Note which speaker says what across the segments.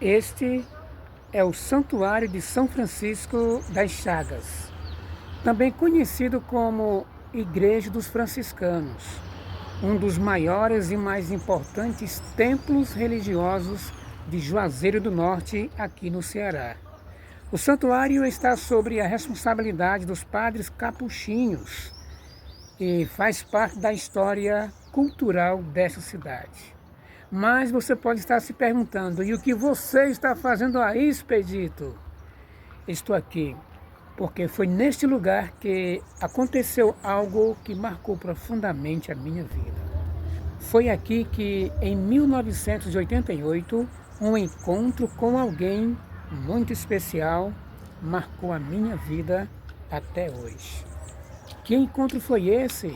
Speaker 1: Este é o Santuário de São Francisco das Chagas, também conhecido como Igreja dos Franciscanos, um dos maiores e mais importantes templos religiosos de Juazeiro do Norte, aqui no Ceará. O santuário está sob a responsabilidade dos padres capuchinhos e faz parte da história cultural dessa cidade. Mas você pode estar se perguntando, e o que você está fazendo aí, Expedito? Estou aqui porque foi neste lugar que aconteceu algo que marcou profundamente a minha vida. Foi aqui que, em 1988, um encontro com alguém muito especial marcou a minha vida até hoje. Que encontro foi esse?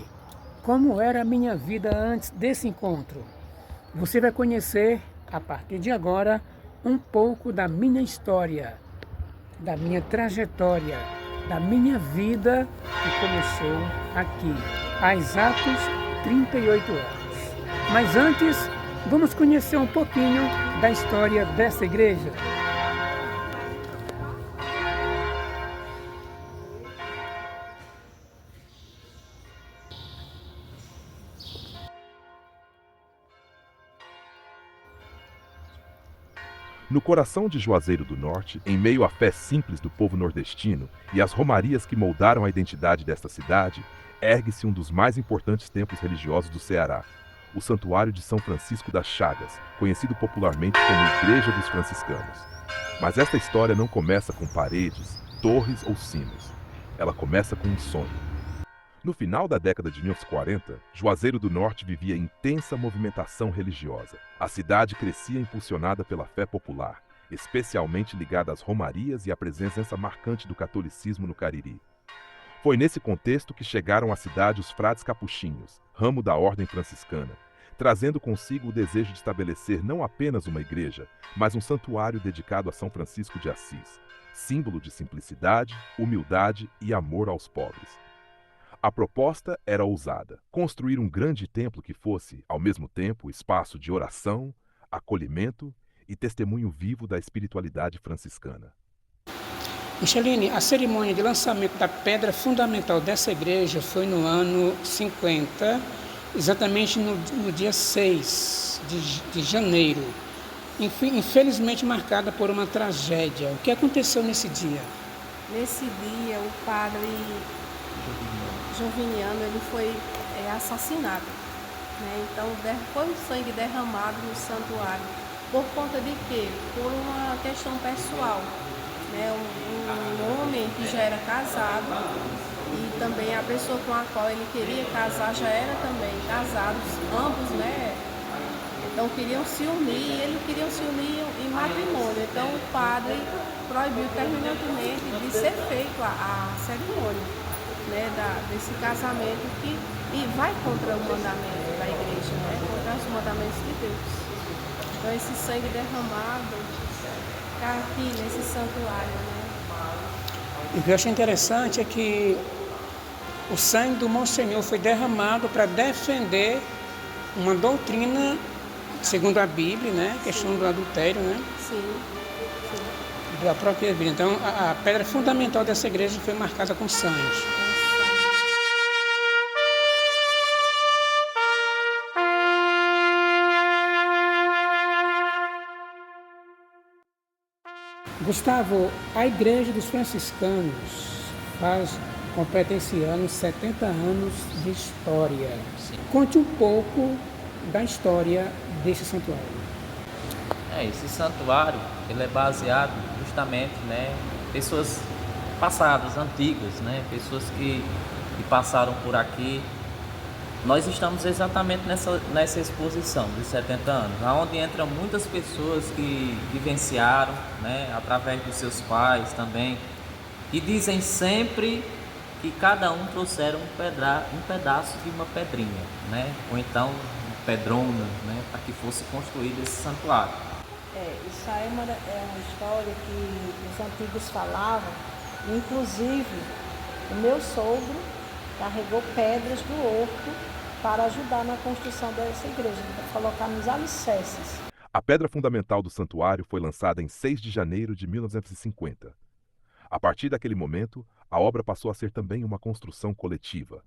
Speaker 1: Como era a minha vida antes desse encontro? Você vai conhecer, a partir de agora, um pouco da minha história, da minha trajetória, da minha vida que começou aqui, há exatos 38 anos. Mas antes, vamos conhecer um pouquinho da história dessa igreja.
Speaker 2: No coração de Juazeiro do Norte, em meio à fé simples do povo nordestino e às romarias que moldaram a identidade desta cidade, ergue-se um dos mais importantes templos religiosos do Ceará, o Santuário de São Francisco das Chagas, conhecido popularmente como Igreja dos Franciscanos. Mas esta história não começa com paredes, torres ou sinos. Ela começa com um sonho. No final da década de 1940, Juazeiro do Norte vivia intensa movimentação religiosa. A cidade crescia impulsionada pela fé popular, especialmente ligada às romarias e à presença marcante do catolicismo no Cariri. Foi nesse contexto que chegaram à cidade os frades capuchinhos, ramo da ordem franciscana, trazendo consigo o desejo de estabelecer não apenas uma igreja, mas um santuário dedicado a São Francisco de Assis, símbolo de simplicidade, humildade e amor aos pobres. A proposta era ousada: construir um grande templo que fosse, ao mesmo tempo, espaço de oração, acolhimento e testemunho vivo da espiritualidade franciscana.
Speaker 1: Micheline, a cerimônia de lançamento da pedra fundamental dessa igreja foi no ano 50, exatamente no dia 6 de janeiro, infelizmente marcada por uma tragédia. O que aconteceu nesse dia?
Speaker 3: Nesse dia, o padre Joviniano ele foi assassinado. Então, foi um sangue derramado no santuário. Por conta de quê? Por uma questão pessoal. Um homem que já era casado e também a pessoa com a qual ele queria casar já era também casados, ambos, Então queriam se unir e eles queriam se unir em matrimônio. Então o padre proibiu terminantemente de ser feita a cerimônia desse casamento e vai contra o mandamento da igreja, contra os mandamentos de Deus. Então esse sangue derramado aqui nesse santuário.
Speaker 1: O que eu achei interessante é que o sangue do Monsenhor foi derramado para defender uma doutrina, segundo a Bíblia, questão do adultério,
Speaker 3: Sim.
Speaker 1: Da própria Bíblia. Então, a pedra fundamental dessa igreja foi marcada com sangue. Gustavo, a Igreja dos Franciscanos completa esse ano 70 anos de história.
Speaker 4: Sim.
Speaker 1: Conte um pouco da história desse santuário.
Speaker 4: Esse santuário ele é baseado justamente em pessoas passadas, antigas, pessoas que passaram por aqui. Nós estamos exatamente nessa exposição de 70 anos, onde entram muitas pessoas que vivenciaram, através dos seus pais também, e dizem sempre que cada um trouxeram um pedaço de uma pedrinha, ou então uma pedrona, para que fosse construído esse santuário.
Speaker 5: Isso aí é uma história que os antigos falavam, inclusive o meu sogro carregou pedras do horto para ajudar na construção dessa igreja, para colocar nos alicerces.
Speaker 2: A pedra fundamental do santuário foi lançada em 6 de janeiro de 1950. A partir daquele momento, a obra passou a ser também uma construção coletiva.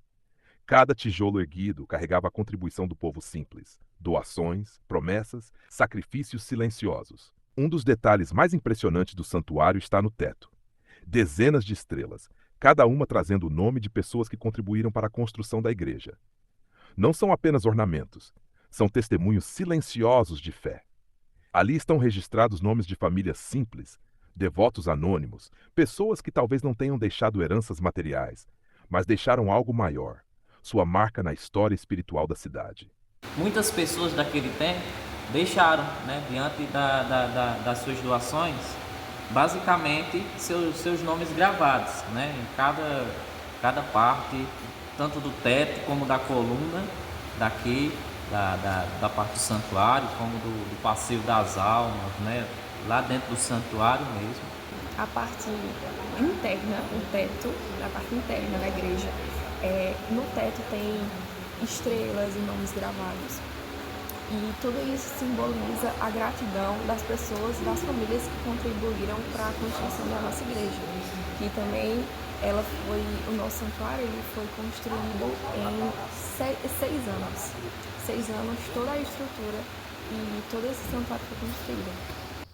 Speaker 2: Cada tijolo erguido carregava a contribuição do povo simples, doações, promessas, sacrifícios silenciosos. Um dos detalhes mais impressionantes do santuário está no teto. Dezenas de estrelas, cada uma trazendo o nome de pessoas que contribuíram para a construção da igreja. Não são apenas ornamentos, são testemunhos silenciosos de fé. Ali estão registrados nomes de famílias simples, devotos anônimos, pessoas que talvez não tenham deixado heranças materiais, mas deixaram algo maior, sua marca na história espiritual da cidade.
Speaker 4: Muitas pessoas daquele tempo deixaram, diante das suas doações, basicamente seus nomes gravados, em cada parte, tanto do teto como da coluna, daqui, da parte do santuário, como do passeio das almas, lá dentro do santuário mesmo.
Speaker 6: A parte interna, o teto, a parte interna da igreja, no teto tem estrelas e nomes gravados. E tudo isso simboliza a gratidão das pessoas, das famílias que contribuíram para a construção da nossa igreja. E também o nosso santuário ele foi construído em 6 anos. 6 anos, toda a estrutura e todo esse santuário foi construído.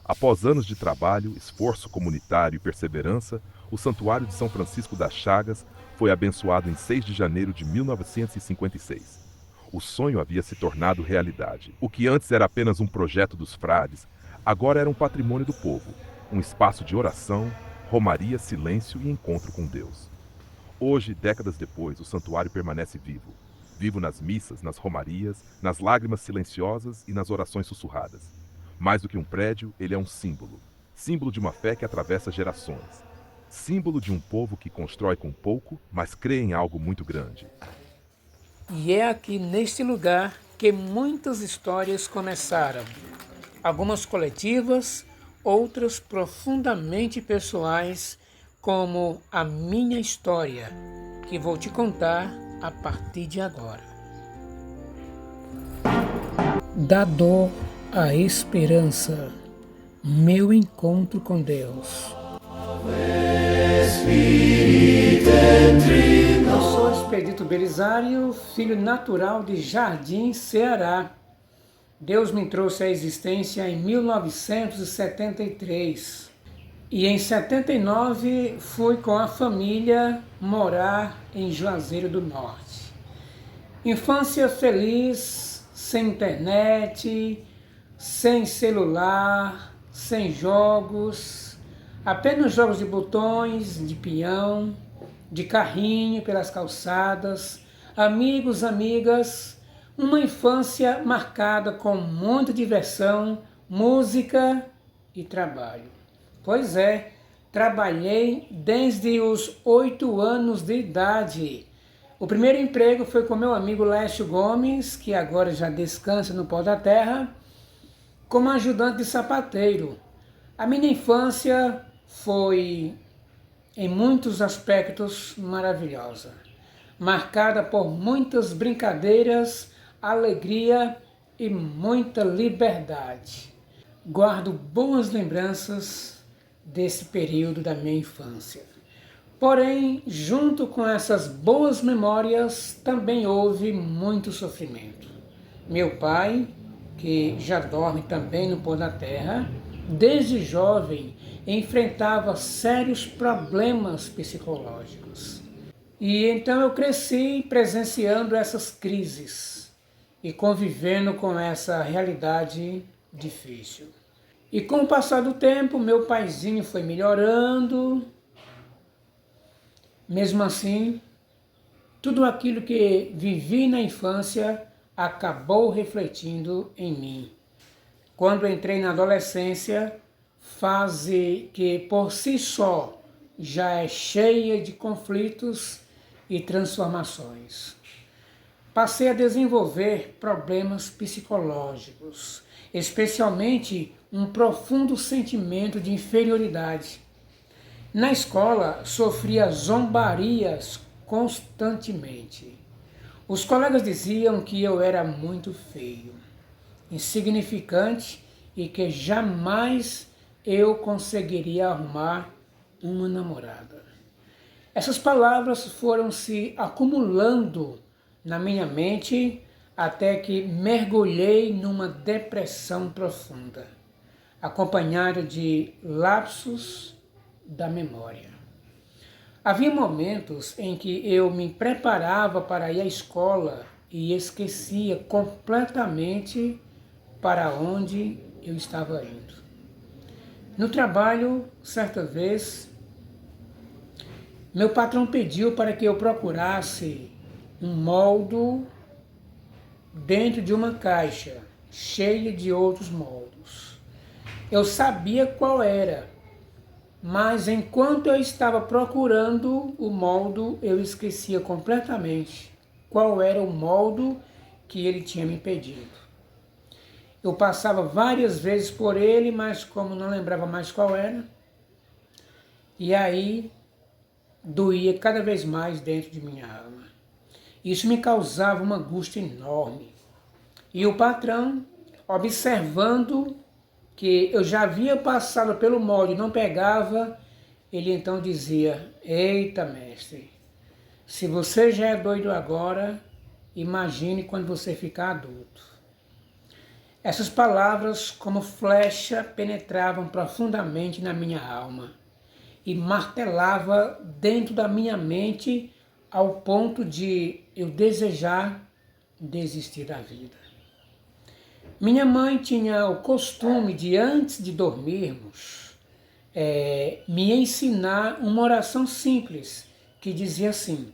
Speaker 2: Após anos de trabalho, esforço comunitário e perseverança, o Santuário de São Francisco das Chagas foi abençoado em 6 de janeiro de 1956. O sonho havia se tornado realidade. O que antes era apenas um projeto dos frades, agora era um patrimônio do povo, um espaço de oração, romaria, silêncio e encontro com Deus. Hoje, décadas depois, o santuário permanece vivo. Vivo nas missas, nas romarias, nas lágrimas silenciosas e nas orações sussurradas. Mais do que um prédio, ele é um símbolo. Símbolo de uma fé que atravessa gerações. Símbolo de um povo que constrói com pouco, mas crê em algo muito grande.
Speaker 1: E é aqui neste lugar que muitas histórias começaram. Algumas coletivas, outras profundamente pessoais, como a minha história, que vou te contar a partir de agora. Da dor à esperança, meu encontro com Deus. Eu sou Expedito Belisário, filho natural de Jardim, Ceará. Deus me trouxe à existência em 1973 e em 79 fui com a família morar em Juazeiro do Norte. Infância feliz, sem internet, sem celular, sem jogos, apenas jogos de botões, de peão, de carrinho pelas calçadas, amigos, amigas, uma infância marcada com muita diversão, música e trabalho. Pois é, trabalhei desde os 8 anos de idade. O primeiro emprego foi com meu amigo Lécio Gomes, que agora já descansa no pó da terra, como ajudante de sapateiro. A minha infância foi, em muitos aspectos, maravilhosa, marcada por muitas brincadeiras, alegria e muita liberdade. Guardo boas lembranças desse período da minha infância. Porém, junto com essas boas memórias, também houve muito sofrimento. Meu pai, que já dorme também no pó da terra, desde jovem enfrentava sérios problemas psicológicos. E então eu cresci presenciando essas crises e convivendo com essa realidade difícil. E com o passar do tempo, meu paizinho foi melhorando. Mesmo assim, tudo aquilo que vivi na infância acabou refletindo em mim. Quando entrei na adolescência, fase que por si só já é cheia de conflitos e transformações. Passei a desenvolver problemas psicológicos, especialmente um profundo sentimento de inferioridade. Na escola, sofria zombarias constantemente. Os colegas diziam que eu era muito feio, insignificante e que jamais eu conseguiria arrumar uma namorada. Essas palavras foram se acumulando na minha mente até que mergulhei numa depressão profunda, acompanhada de lapsos da memória. Havia momentos em que eu me preparava para ir à escola e esquecia completamente para onde eu estava indo. No trabalho, certa vez, meu patrão pediu para que eu procurasse um moldo dentro de uma caixa cheia de outros moldos. Eu sabia qual era, mas enquanto eu estava procurando o moldo, eu esquecia completamente qual era o moldo que ele tinha me pedido. Eu passava várias vezes por ele, mas como não lembrava mais qual era, e aí doía cada vez mais dentro de minha alma. Isso me causava uma angústia enorme. E o patrão, observando que eu já havia passado pelo molde e não pegava, ele então dizia: eita, mestre, se você já é doido agora, imagine quando você ficar adulto. Essas palavras, como flecha, penetravam profundamente na minha alma e martelava dentro da minha mente ao ponto de eu desejar desistir da vida. Minha mãe tinha o costume de, antes de dormirmos, me ensinar uma oração simples que dizia assim: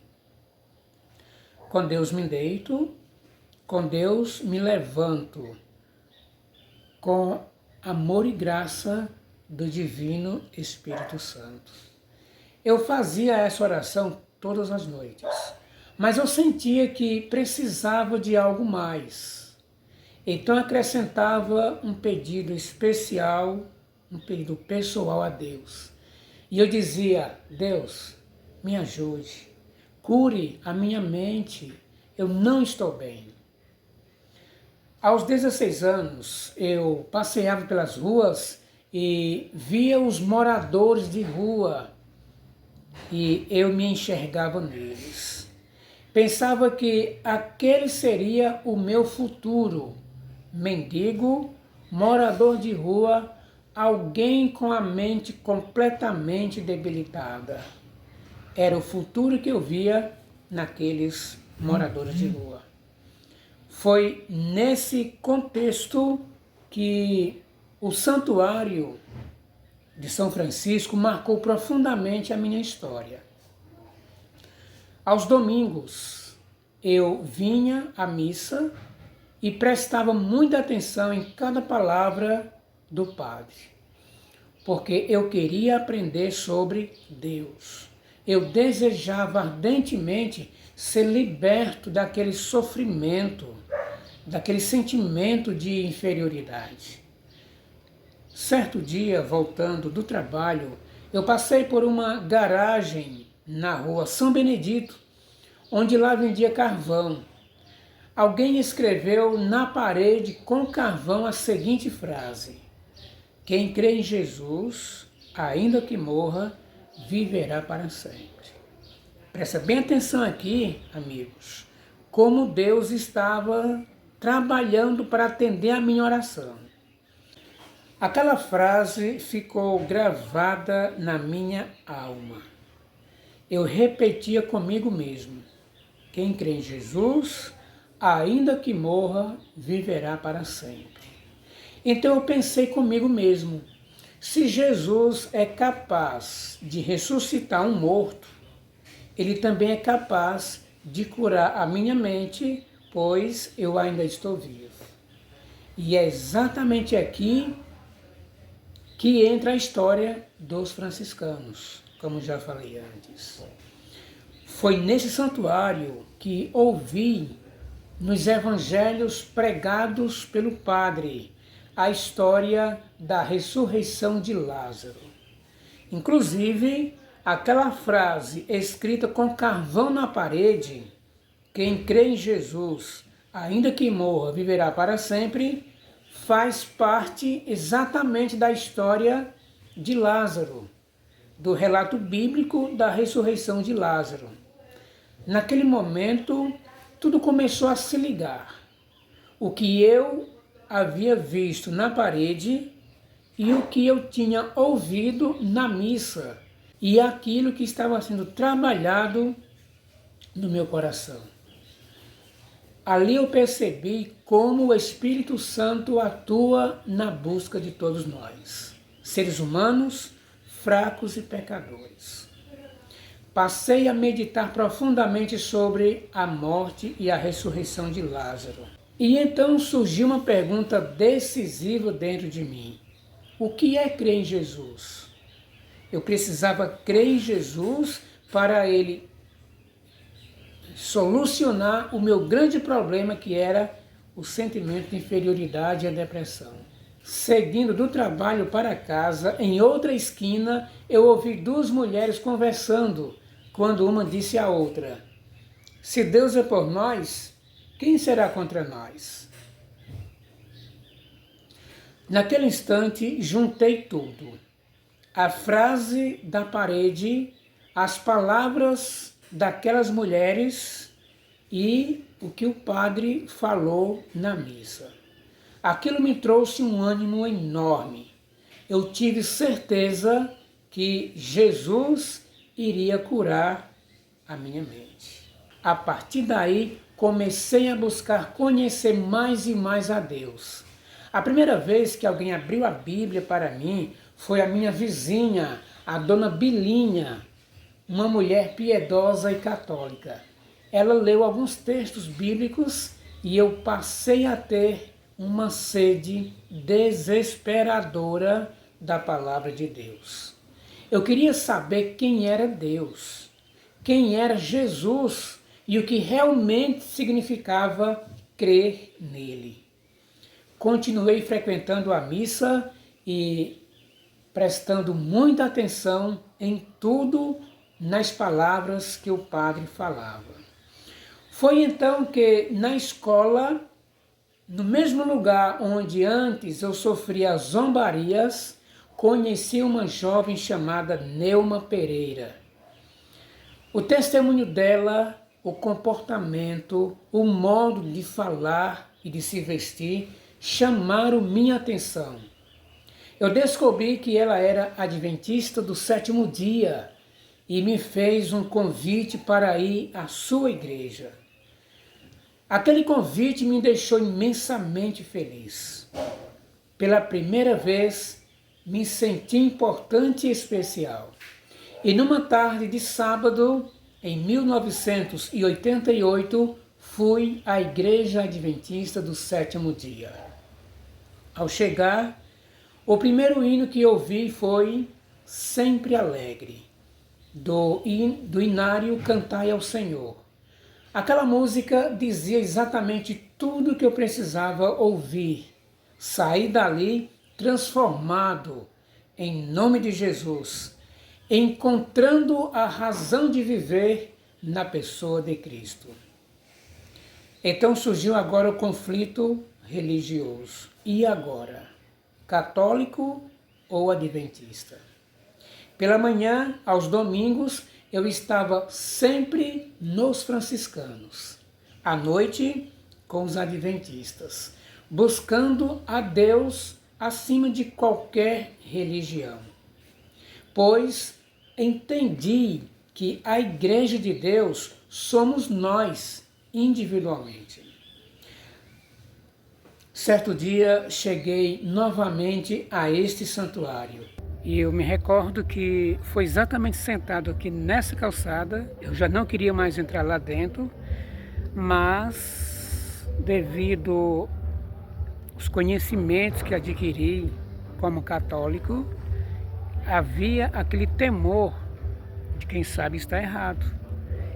Speaker 1: com Deus me deito, com Deus me levanto, com amor e graça do Divino Espírito Santo. Eu fazia essa oração todas as noites, mas eu sentia que precisava de algo mais. Então acrescentava um pedido especial, um pedido pessoal a Deus. E eu dizia: Deus, me ajude, cure a minha mente, eu não estou bem. Aos 16 anos, eu passeava pelas ruas e via os moradores de rua e eu me enxergava neles. Pensava que aquele seria o meu futuro, mendigo, morador de rua, alguém com a mente completamente debilitada. Era o futuro que eu via naqueles moradores de rua. Foi nesse contexto que o Santuário de São Francisco marcou profundamente a minha história. Aos domingos, eu vinha à missa e prestava muita atenção em cada palavra do padre, porque eu queria aprender sobre Deus. Eu desejava ardentemente ser liberto daquele sofrimento, daquele sentimento de inferioridade. Certo dia, voltando do trabalho, eu passei por uma garagem na rua São Benedito, onde lá vendia carvão. Alguém escreveu na parede com carvão a seguinte frase: quem crê em Jesus, ainda que morra, viverá para sempre. Presta bem atenção aqui, amigos, como Deus estava trabalhando para atender a minha oração. Aquela frase ficou gravada na minha alma. Eu repetia comigo mesmo: quem crê em Jesus, ainda que morra, viverá para sempre. Então eu pensei comigo mesmo: se Jesus é capaz de ressuscitar um morto, Ele também é capaz de curar a minha mente, pois eu ainda estou vivo. E é exatamente aqui que entra a história dos franciscanos, como já falei antes. Foi nesse santuário que ouvi, nos evangelhos pregados pelo padre, a história da ressurreição de Lázaro. Inclusive, aquela frase escrita com carvão na parede: quem crê em Jesus, ainda que morra, viverá para sempre, faz parte exatamente da história de Lázaro, do relato bíblico da ressurreição de Lázaro. Naquele momento, tudo começou a se ligar. O que eu havia visto na parede e o que eu tinha ouvido na missa e aquilo que estava sendo trabalhado no meu coração. Ali eu percebi como o Espírito Santo atua na busca de todos nós, seres humanos, fracos e pecadores. Passei a meditar profundamente sobre a morte e a ressurreição de Lázaro. E então surgiu uma pergunta decisiva dentro de mim. O que é crer em Jesus? Eu precisava crer em Jesus para Ele solucionar o meu grande problema, que era o sentimento de inferioridade e a depressão. Seguindo do trabalho para casa, em outra esquina, eu ouvi duas mulheres conversando, quando uma disse à outra: se Deus é por nós, quem será contra nós? Naquele instante, juntei tudo. A frase da parede, as palavras daquelas mulheres e o que o padre falou na missa. Aquilo me trouxe um ânimo enorme. Eu tive certeza que Jesus iria curar a minha mente. A partir daí, comecei a buscar conhecer mais e mais a Deus. A primeira vez que alguém abriu a Bíblia para mim foi a minha vizinha, a dona Bilinha, uma mulher piedosa e católica. Ela leu alguns textos bíblicos e eu passei a ter uma sede desesperadora da palavra de Deus. Eu queria saber quem era Deus, quem era Jesus e o que realmente significava crer nele. Continuei frequentando a missa e prestando muita atenção em tudo nas palavras que o padre falava. Foi então que na escola, no mesmo lugar onde antes eu sofria zombarias, conheci uma jovem chamada Neuma Pereira. O testemunho dela, o comportamento, o modo de falar e de se vestir chamaram minha atenção. Eu descobri que ela era adventista do 7º dia e me fez um convite para ir à sua igreja. Aquele convite me deixou imensamente feliz. Pela primeira vez, me senti importante e especial. E numa tarde de sábado, em 1988, fui à Igreja Adventista do 7º dia. Ao chegar, o primeiro hino que ouvi foi Sempre Alegre, do Inário Cantai ao Senhor. Aquela música dizia exatamente tudo o que eu precisava ouvir. Saí dali transformado, em nome de Jesus, encontrando a razão de viver na pessoa de Cristo. Então surgiu agora o conflito religioso. E agora? Católico ou adventista? Pela manhã, aos domingos, eu estava sempre nos franciscanos. À noite, com os adventistas, buscando a Deus acima de qualquer religião. Pois entendi que a Igreja de Deus somos nós, individualmente. Certo dia, cheguei novamente a este santuário. E eu me recordo que foi exatamente sentado aqui nessa calçada. Eu já não queria mais entrar lá dentro, mas devido aos conhecimentos que adquiri como católico, havia aquele temor de quem sabe está errado.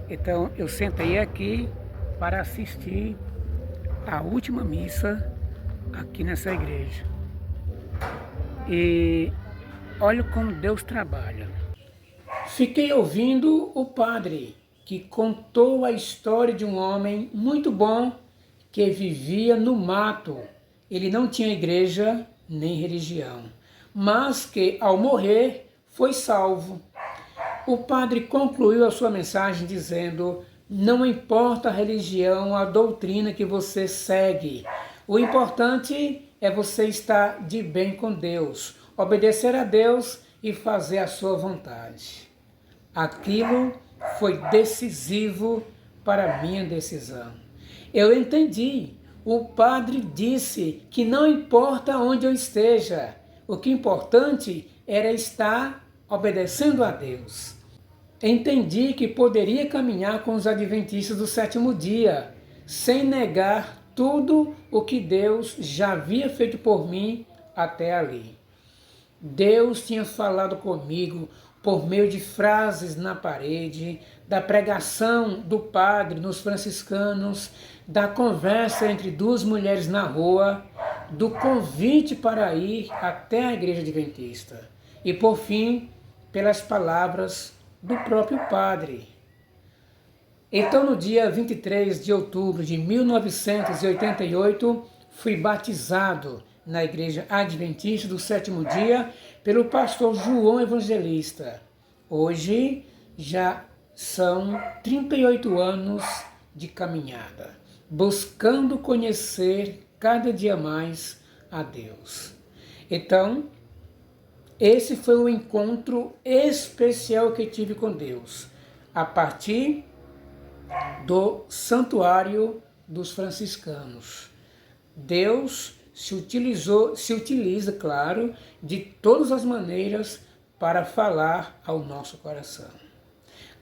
Speaker 1: Então eu sentei aqui para assistir a última missa aqui nessa igreja. E olha como Deus trabalha. Fiquei ouvindo o padre, que contou a história de um homem muito bom que vivia no mato ele não tinha igreja nem religião, mas que ao morrer foi salvo. O padre concluiu a sua mensagem dizendo: não importa a religião, a doutrina que você segue, o importante é você estar de bem com Deus, obedecer a Deus e fazer a sua vontade. Aquilo foi decisivo para a minha decisão. Eu entendi. O padre disse que não importa onde eu esteja, o que é importante era estar obedecendo a Deus. Entendi que poderia caminhar com os adventistas do sétimo dia, sem negar tudo o que Deus já havia feito por mim até ali. Deus tinha falado comigo por meio de frases na parede, da pregação do padre nos franciscanos, da conversa entre duas mulheres na rua, do convite para ir até a igreja adventista e, por fim, pelas palavras do próprio padre. Então, no dia 23 de outubro de 1988, fui batizado na igreja adventista do sétimo dia pelo pastor João Evangelista. Hoje já são 38 anos de caminhada, buscando conhecer cada dia mais a Deus. Então, esse foi um encontro especial que tive com Deus, a partir do Santuário dos Franciscanos. Deus se utiliza, claro, de todas as maneiras para falar ao nosso coração.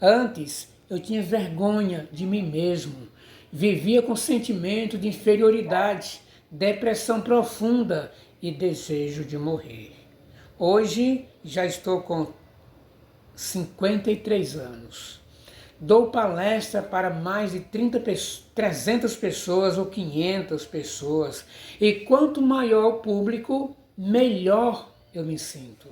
Speaker 1: Antes, eu tinha vergonha de mim mesmo, vivia com sentimento de inferioridade, depressão profunda e desejo de morrer. Hoje já estou com 53 anos. Dou palestra para mais de 300 pessoas ou 500 pessoas. E quanto maior o público, melhor eu me sinto.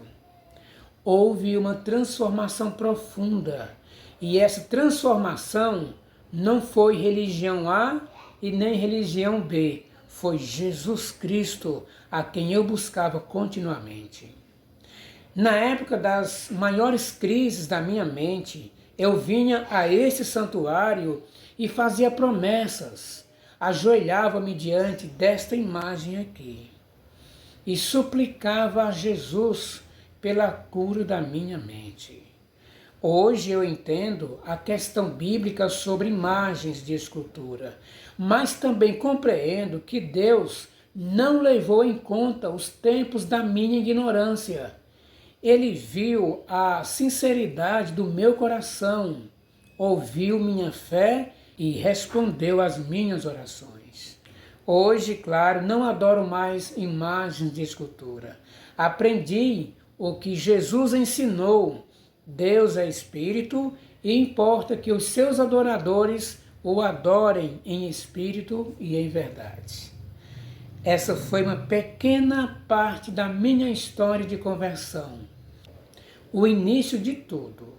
Speaker 1: Houve uma transformação profunda. E essa transformação não foi religião A e nem religião B. Foi Jesus Cristo a quem eu buscava continuamente. Na época das maiores crises da minha mente, eu vinha a esse santuário e fazia promessas, ajoelhava-me diante desta imagem aqui e suplicava a Jesus pela cura da minha mente. Hoje eu entendo a questão bíblica sobre imagens de escultura, mas também compreendo que Deus não levou em conta os tempos da minha ignorância. Ele viu a sinceridade do meu coração, ouviu minha fé e respondeu às minhas orações. Hoje, claro, não adoro mais imagens de escultura. Aprendi o que Jesus ensinou. Deus é espírito e importa que os seus adoradores o adorem em espírito e em verdade. Essa foi uma pequena parte da minha história de conversão. O início de tudo.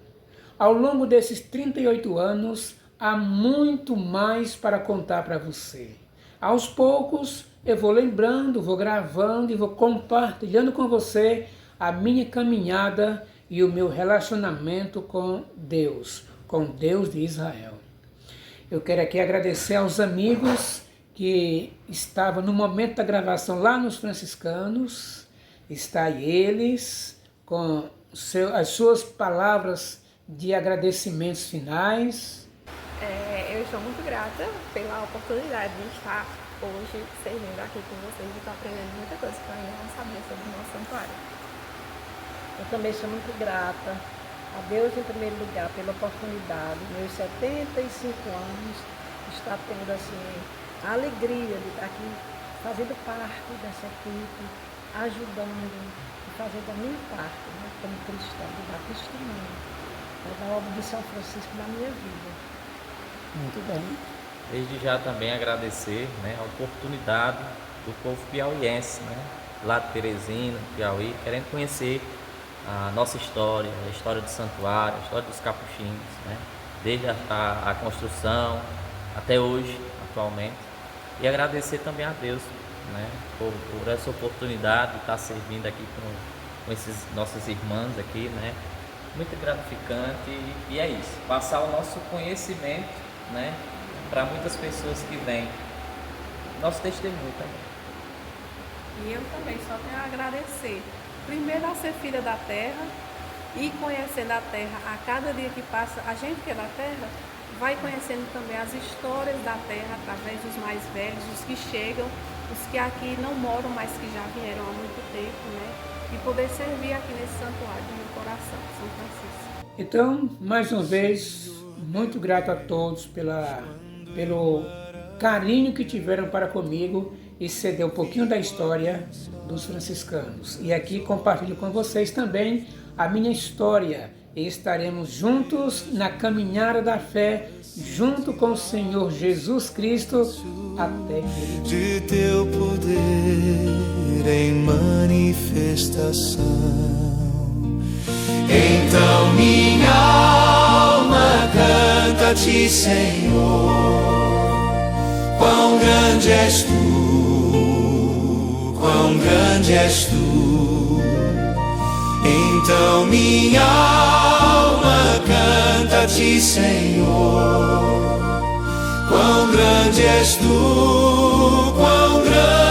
Speaker 1: Ao longo desses 38 anos, há muito mais para contar para você. Aos poucos, eu vou lembrando, vou gravando e vou compartilhando com você a minha caminhada e o meu relacionamento com Deus de Israel. Eu quero aqui agradecer aos amigos que estavam no momento da gravação lá nos franciscanos. Está aí eles com as suas palavras de agradecimentos finais.
Speaker 6: Eu estou muito grata pela oportunidade de estar hoje servindo aqui com vocês e estou aprendendo muita coisa que eu ainda não sabia sobre o nosso santuário.
Speaker 5: Eu também sou muito grata a Deus, em primeiro lugar, pela oportunidade, meus 75 anos, estar tendo assim, a alegria de estar aqui fazendo parte dessa equipe, ajudando e fazendo a minha parte, né, como cristã, de dar testemunho da obra de São Francisco na minha vida.
Speaker 1: Muito bem.
Speaker 4: Desde já também agradecer, né, a oportunidade do povo piauiense, né, lá de Teresina, Piauí, querendo conhecer a nossa história, a história do santuário, a história dos capuchinhos, né, desde a construção até hoje, atualmente. E agradecer também a Deus né, por essa oportunidade de estar servindo aqui com esses nossos irmãos aqui, né, muito gratificante e é isso, passar o nosso conhecimento, né, para muitas pessoas que vêm, nosso testemunho também.
Speaker 3: E eu também só tenho a agradecer, primeiro a ser filha da terra e conhecendo a terra a cada dia que passa, a gente que é da terra vai conhecendo também as histórias da terra através dos mais velhos, os que chegam, os que aqui não moram, mas que já vieram há muito tempo, né? E poder servir aqui nesse santuário do meu coração, São Francisco.
Speaker 1: Então, mais uma vez, muito grato a todos pelo carinho que tiveram para comigo e ceder um pouquinho da história dos franciscanos. E aqui compartilho com vocês também a minha história. E estaremos juntos na caminhada da fé, junto com o Senhor Jesus Cristo, até que Ele
Speaker 7: de teu poder em manifestação. Então minha alma canta-te, Senhor, quão grande és tu, quão grande és tu. Então minha alma canta-te, Senhor, quão grande és tu, quão grande